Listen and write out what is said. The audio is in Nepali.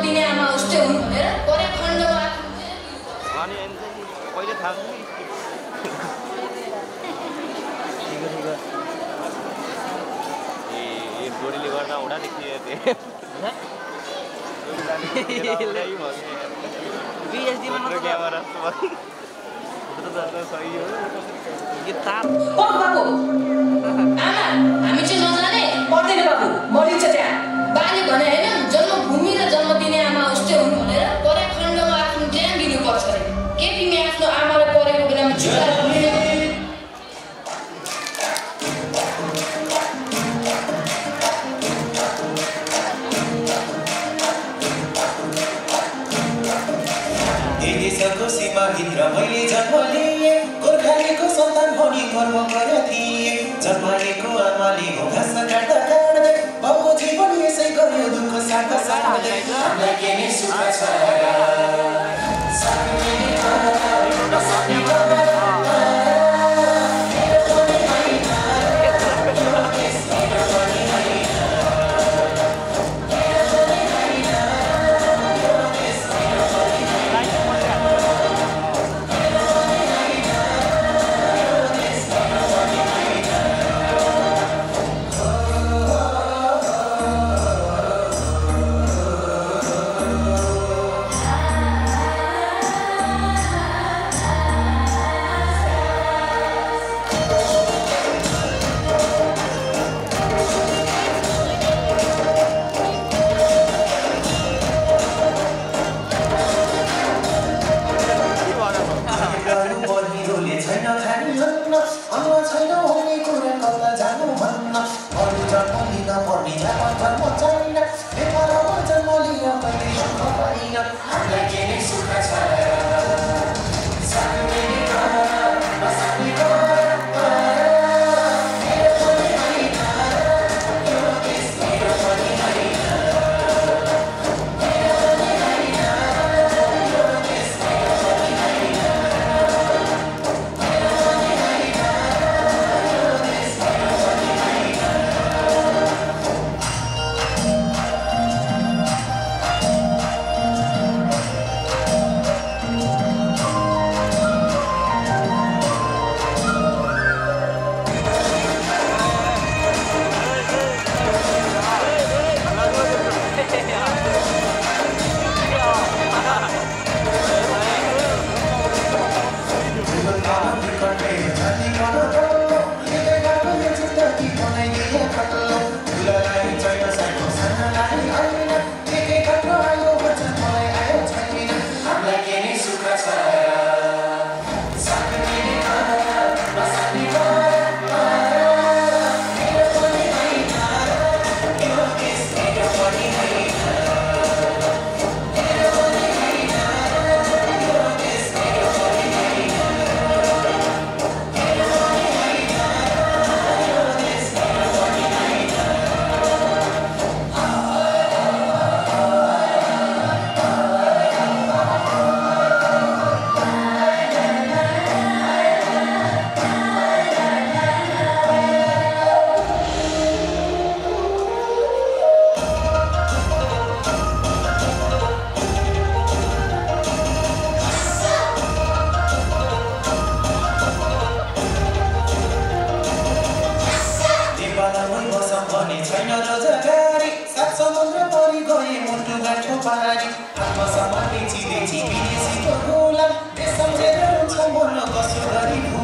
दिने आमा उस्तै हुन् भनेर परे खण्डमा अनि पहिले थाहा ए जोडीले गर्दा हुँडा देखिए बीएसडी में मतलब क्यामेरा सही हो ये तार बाबु आमा हामी चाहिँ नजाने पर्दैन बाबु मरिन्छ त्यहाँ बाले भने हैन जन्मभूमि र जन्म दिने आमा उस्तै हुन् भनेर परे खण्डमा आफ्नो ज्यान दिनुपर्छ रे के तिमी आफ्नो आमालाई परेको बेलामा झुकाएर बोल्ने देशको सीमाभित्र मैले जन्म लिएँ गोर्खालीको सन्तान भनी गर्व गरेका थिएँ जन्माएको आमाले घाँस काट्दा काट्दै बाउको जीवन यसै गर्यो दुःख साथ साथै हामीलाई के नै सुख छ आत्मसम्मान बेची विदेशीको गुलाम देश सम्झेर हुन्छ मन कसो गरी